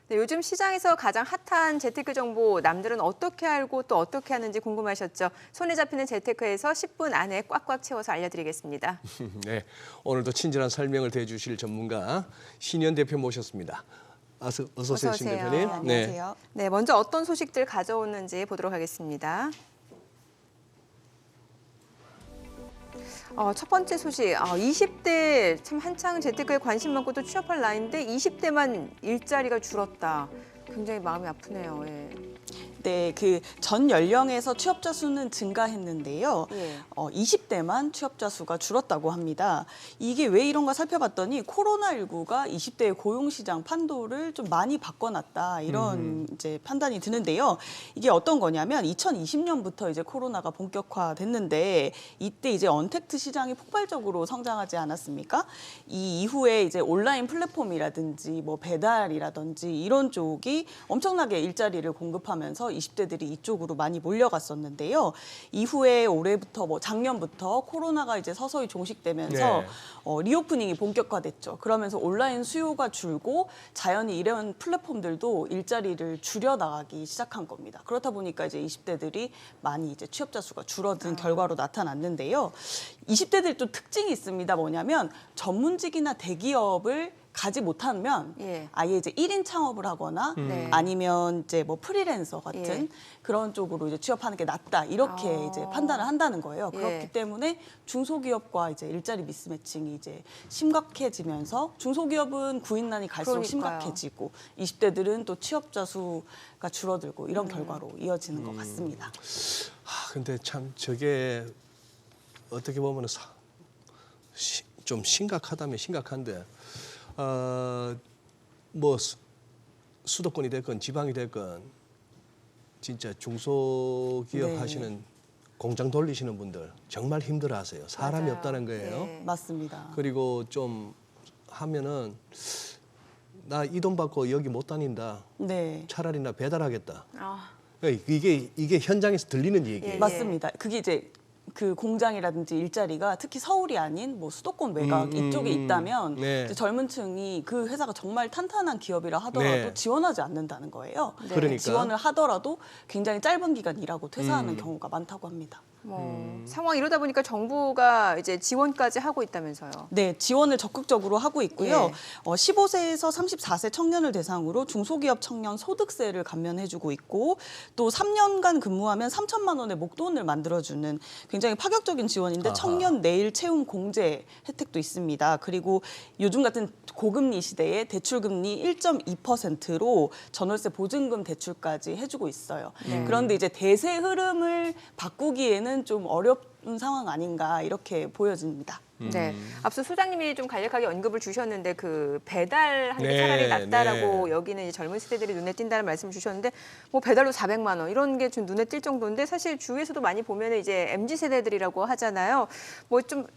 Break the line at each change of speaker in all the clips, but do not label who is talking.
네, 요즘 시장에서 가장 핫한 재테크 정보 남들은 어떻게 알고 또 어떻게 하는지 궁금하셨죠? 손에 잡히는 재테크에서 10분 안에 꽉꽉 채워서 알려드리겠습니다.
네, 오늘도 친절한 설명을 해주실 전문가 신현 대표 모셨습니다. 어서 오세요, 신 대표님.
안녕하세요.
네, 먼저 어떤 소식들 가져오는지 보도록 하겠습니다. 첫 번째 소식, 20대 참 한창 재테크에 관심 많고 또 취업할 나이인데 20대만 일자리가 줄었다. 굉장히 마음이 아프네요. 예.
네, 그 전 연령에서 취업자 수는 증가했는데요.
예.
20대만 취업자 수가 줄었다고 합니다. 이게 왜 이런가 살펴봤더니 코로나19가 20대의 고용시장 판도를 좀 많이 바꿔놨다 이런 이제 판단이 드는데요. 이게 어떤 거냐면 2020년부터 이제 코로나가 본격화됐는데 이때 이제 언택트 시장이 폭발적으로 성장하지 않았습니까? 이 이후에 이제 온라인 플랫폼이라든지 뭐 배달이라든지 이런 쪽이 엄청나게 일자리를 공급하면서 20대들이 이쪽으로 많이 몰려갔었는데요. 이후에 올해부터 뭐 작년부터 코로나가 이제 서서히 종식되면서
네.
리오프닝이 본격화됐죠. 그러면서 온라인 수요가 줄고 자연히 이런 플랫폼들도 일자리를 줄여나가기 시작한 겁니다. 그렇다 보니까 이제 20대들이 많이 이제 취업자 수가 줄어든 결과로 나타났는데요. 20대들 또 특징이 있습니다. 뭐냐면 전문직이나 대기업을 가지 못하면
예.
아예 이제 1인 창업을 하거나
네.
아니면 이제 뭐 프리랜서 같은
예.
그런 쪽으로 이제 취업하는 게 낫다 이렇게 이제 판단을 한다는 거예요.
예.
그렇기 때문에 중소기업과 이제 일자리 미스매칭이 이제 심각해지면서 중소기업은 구인난이 갈수록
그러니까요.
심각해지고 20대들은 또 취업자 수가 줄어들고 이런 결과로 이어지는 것 같습니다.
근데 참 저게 어떻게 보면 좀 심각하다면 심각한데 뭐 수도권이 됐건 지방이 됐건 진짜 중소기업
네.
하시는 공장 돌리시는 분들 정말 힘들어하세요. 사람이
맞아요.
없다는 거예요.
네.
맞습니다.
그리고 좀 하면은 나 이 돈 받고 여기 못 다닌다.
네.
차라리 나 배달하겠다.
아,
이게 현장에서 들리는 얘기예요.
예.
맞습니다. 그게 이제 그 공장이라든지 일자리가 특히 서울이 아닌 뭐 수도권 외곽 이쪽에 있다면
네.
이제 젊은 층이 그 회사가 정말 탄탄한 기업이라 하더라도
네.
지원하지 않는다는 거예요.
네.
그러니까.
지원을 하더라도 굉장히 짧은 기간 일하고 퇴사하는 경우가 많다고 합니다.
상황 이러다 보니까 정부가 이제 지원까지 하고 있다면서요.
네, 지원을 적극적으로 하고 있고요.
예.
15세에서 34세 청년을 대상으로 중소기업 청년 소득세를 감면해주고 있고 또 3년간 근무하면 3천만 원의 목돈을 만들어주는 굉장히 파격적인 지원인데
아하.
청년 내일 채움 공제 혜택도 있습니다. 그리고 요즘 같은 고금리 시대에 대출금리 1.2%로 전월세 보증금 대출까지 해주고 있어요. 그런데 이제 대세 흐름을 바꾸기에는 좀 어려운 상황 아닌가 이렇게 보여집니다.
네, 앞서 소장님이 좀 간략하게 언급을 주셨는데 그 배달하는 게
네,
차라리 낫다라고
네.
여기는 이제 젊은 세대들이 눈에 띈다는 말씀 주셨는데 뭐 배달로 400만 원 이런 게 좀 눈에 띌 정도인데 사실 주위에서도 많이 보면은 이제 MZ 세대들이라고 하잖아요. 뭐 좀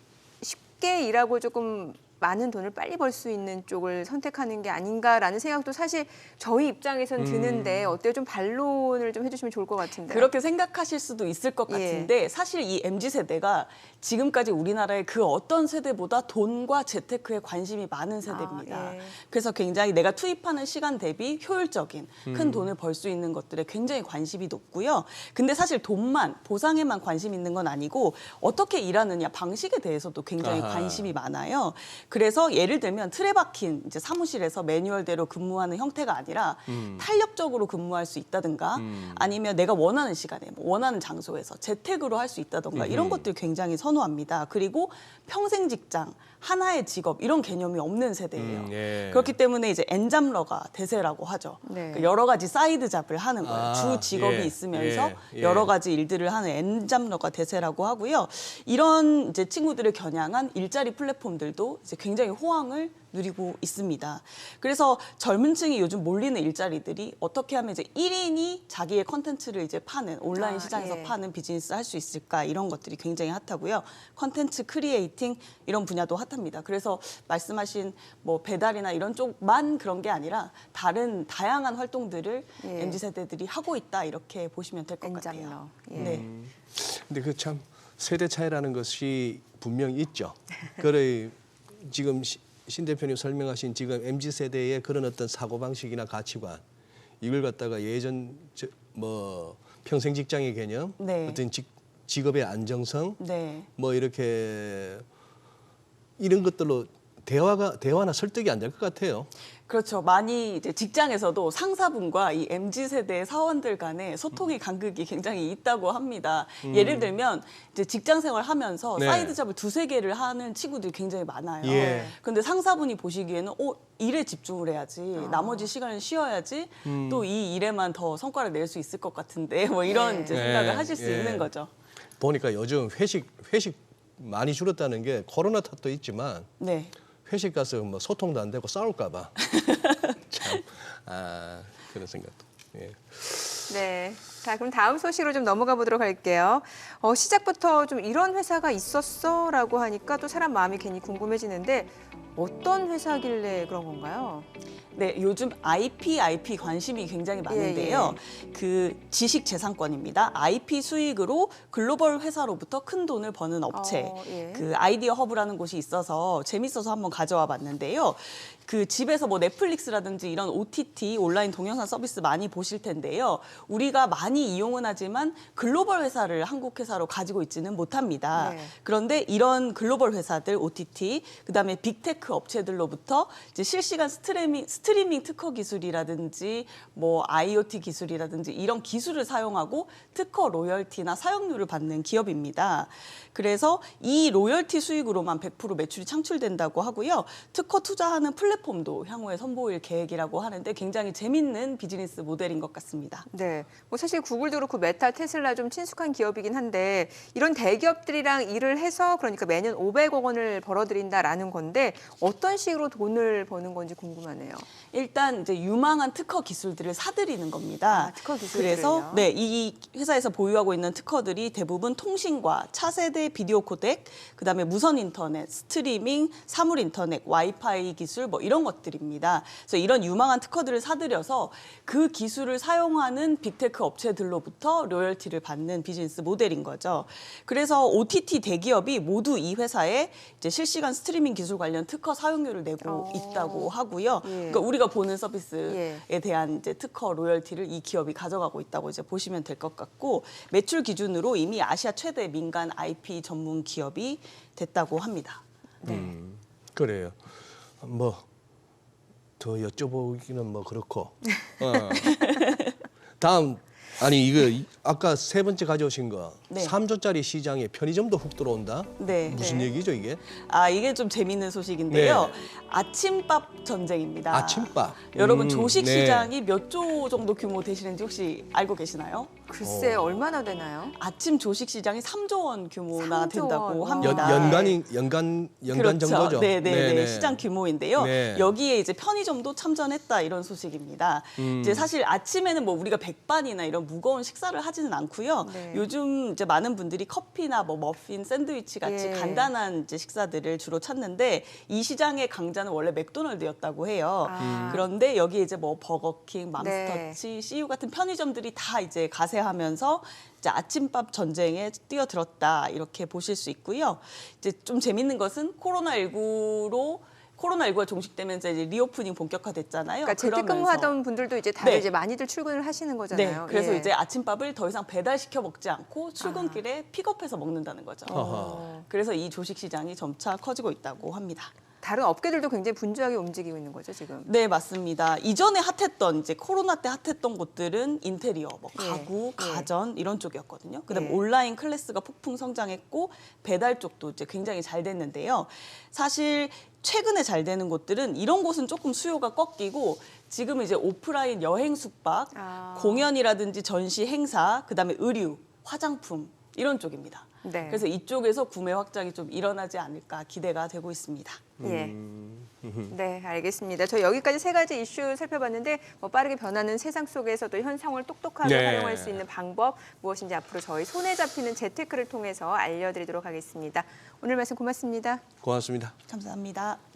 쉽게 일하고 조금 많은 돈을 빨리 벌 수 있는 쪽을 선택하는 게 아닌가라는 생각도 사실 저희 입장에선 드는데 어때요? 좀 반론을 좀 해주시면 좋을 것 같은데.
그렇게 생각하실 수도 있을 것
예.
같은데 사실 이 MZ세대가 지금까지 우리나라의 그 어떤 세대보다 돈과 재테크에 관심이 많은 세대입니다.
예.
그래서 굉장히 내가 투입하는 시간 대비 효율적인 큰 돈을 벌 수 있는 것들에 굉장히 관심이 높고요. 근데 사실 돈만, 보상에만 관심 있는 건 아니고 어떻게 일하느냐 방식에 대해서도 굉장히
아하.
관심이 많아요. 그래서 예를 들면 틀에 박힌 이제 사무실에서 매뉴얼대로 근무하는 형태가 아니라 탄력적으로 근무할 수 있다든가 아니면 내가 원하는 시간에 뭐 원하는 장소에서 재택으로 할 수 있다든가 이런 것들 굉장히 선호합니다. 그리고 평생 직장, 하나의 직업 이런 개념이 없는 세대예요.
예.
그렇기 때문에 이제 엔잡러가 대세라고 하죠.
네.
그러니까 여러 가지 사이드 잡을 하는 거예요.
아,
주 직업이
예,
있으면서
예.
여러 가지 일들을 하는 엔잡러가 대세라고 하고요. 이런 이제 친구들을 겨냥한 일자리 플랫폼들도 이제 굉장히 호황을 누리고 있습니다. 그래서 젊은 층이 요즘 몰리는 일자리들이 어떻게 하면 이제 1인이 자기의 컨텐츠를 이제 파는 온라인 시장에서
예.
파는 비즈니스 할 수 있을까 이런 것들이 굉장히 핫하고요. 컨텐츠 크리에이팅 이런 분야도 핫합니다. 그래서 말씀하신 뭐 배달이나 이런 쪽만 그런 게 아니라 다른 다양한 활동들을
예.
MZ 세대들이 하고 있다 이렇게 보시면 될 것
엔잡러.
같아요.
예.
네.
근데 그 참 세대 차이라는 것이 분명히 있죠. 그래 지금 신 대표님 설명하신 지금 MZ 세대의 그런 어떤 사고 방식이나 가치관 이걸 갖다가 예전 뭐 평생 직장의 개념,
네.
어떤 직업의 안정성,
네.
뭐 이렇게 이런 것들로 대화나 설득이 안 될 것 같아요.
그렇죠. 많이 이제 직장에서도 상사분과 이 MZ 세대 사원들 간의 소통의 간극이 굉장히 있다고 합니다. 예를 들면 이제 직장 생활 하면서
네.
사이드 잡을 두세 개를 하는 친구들이 굉장히 많아요.
예.
근데 상사분이 보시기에는 일에 집중을 해야지. 나머지 시간은 쉬어야지. 또 이 일에만 더 성과를 낼 수 있을 것 같은데 뭐 이런
네.
이제 생각을
네.
하실 수
예.
있는 거죠.
보니까 요즘 회식 많이 줄었다는 게 코로나 탓도 있지만
네.
회식 가서 뭐 소통도 안 되고 싸울까 봐. 참, 그런 생각도. 예.
네. 자, 그럼 다음 소식으로 좀 넘어가 보도록 할게요. 시작부터 좀 이런 회사가 있었어라고 하니까 또 사람 마음이 괜히 궁금해지는데 어떤 회사길래 그런 건가요?
네, 요즘 IP 관심이 굉장히 많은데요. 그 지식재산권입니다. IP 수익으로 글로벌 회사로부터 큰 돈을 버는 업체,
예.
그 아이디어 허브라는 곳이 있어서 재밌어서 한번 가져와 봤는데요. 그 집에서 뭐 넷플릭스라든지 이런 OTT 온라인 동영상 서비스 많이 보실 텐데요. 우리가 많이 이용은 하지만 글로벌 회사를 한국 회사로 가지고 있지는 못합니다.
네.
그런데 이런 글로벌 회사들 OTT, 그다음에 빅테크 업체들로부터 이제 실시간 스트리밍 특허 기술이라든지 뭐 IoT 기술이라든지 이런 기술을 사용하고 특허 로열티나 사용료를 받는 기업입니다. 그래서 이 로열티 수익으로만 100% 매출이 창출된다고 하고요. 특허 투자하는 플랫폼도 향후에 선보일 계획이라고 하는데 굉장히 재밌는 비즈니스 모델인 것 같습니다.
네. 뭐 사실 구글도 그렇고 메타, 테슬라 좀 친숙한 기업이긴 한데 이런 대기업들이랑 일을 해서 그러니까 매년 500억 원을 벌어들인다라는 건데 어떤 식으로 돈을 버는 건지 궁금하네요.
일단 이제 유망한 특허 기술들을 사들이는 겁니다.
특허 기술들을요?
그래서 네, 이 회사에서 보유하고 있는 특허들이 대부분 통신과 차세대 비디오 코덱, 그다음에 무선 인터넷, 스트리밍, 사물 인터넷, 와이파이 기술 뭐 이런 것들입니다. 그래서 이런 유망한 특허들을 사들여서 그 기술을 사용하는 빅테크 업체들로부터 로열티를 받는 비즈니스 모델인 거죠. 그래서 OTT 대기업이 모두 이 회사에 이제 실시간 스트리밍 기술 관련 특허 사용료를 내고 있다고 하고요.
예.
그러니까 우리가 보는 서비스에 대한 이제 특허 로열티를 이 기업이 가져가고 있다고 이제 보시면 될 것 같고 매출 기준으로 이미 아시아 최대 민간 IP 전문 기업이 됐다고 합니다.
그래요. 뭐 더 여쭤보기는 뭐 그렇고. 다음 아니 이거 아까 세 번째 가져오신 거
네.
3조짜리 시장에 편의점도 훅 들어온다?
네.
무슨 얘기죠 이게?
이게 좀 재밌는 소식인데요.
네.
아침밥 전쟁입니다.
아침밥.
여러분 조식
네.
시장이 몇 조 정도 규모 되시는지 혹시 알고 계시나요?
글쎄 얼마나 되나요?
아침 조식 시장이 3조 원 규모나
3조
된다고
원.
합니다.
연간
그렇죠.
정도죠.
네네. 시장 규모인데요.
네.
여기에 이제 편의점도 참전했다 이런 소식입니다. 이제 사실 아침에는 뭐 우리가 백반이나 이런 무거운 식사를 하지는 않고요.
네.
요즘 이제 많은 분들이 커피나 뭐 머핀, 샌드위치 같이
예.
간단한 이제 식사들을 주로 찾는데 이 시장의 강자는 원래 맥도날드였다고 해요. 그런데 여기에 이제 뭐 버거킹, 맘스터치, CU 같은 편의점들이 다 이제 가세하면서 이제 아침밥 전쟁에 뛰어들었다 이렇게 보실 수 있고요. 이제 좀 재밌는 것은 코로나19가 종식되면서 이제 리오프닝 본격화됐잖아요.
그러니까 재택근무하던 분들도 이제 다들 이제 많이들 출근을 하시는
네,
거잖아요.
그래서
예.
이제 아침밥을 더 이상 배달시켜 먹지 않고 출근길에 픽업해서 먹는다는 거죠. 그래서 이 조식 시장이 점차 커지고 있다고 합니다.
다른 업계들도 굉장히 분주하게 움직이고 있는 거죠 지금.
네, 맞습니다. 이전에 핫했던 이제 코로나 때 핫했던 곳들은 인테리어, 뭐
예,
가구,
예.
가전 이런 쪽이었거든요. 그다음에
예.
온라인 클래스가 폭풍 성장했고 배달 쪽도 이제 굉장히 잘 됐는데요. 사실 최근에 잘 되는 곳들은 이런 곳은 조금 수요가 꺾이고 지금 이제 오프라인 여행 숙박, 공연이라든지 전시 행사, 그다음에 의류, 화장품 이런 쪽입니다.
네.
그래서 이쪽에서 구매 확장이 좀 일어나지 않을까 기대가 되고 있습니다.
예. 네, 알겠습니다. 저희 여기까지 세 가지 이슈 살펴봤는데 뭐 빠르게 변하는 세상 속에서도 현상을 똑똑하게
네.
활용할 수 있는 방법 무엇인지 앞으로 저희 손에 잡히는 재테크를 통해서 알려드리도록 하겠습니다. 오늘 말씀 고맙습니다.
고맙습니다.
감사합니다.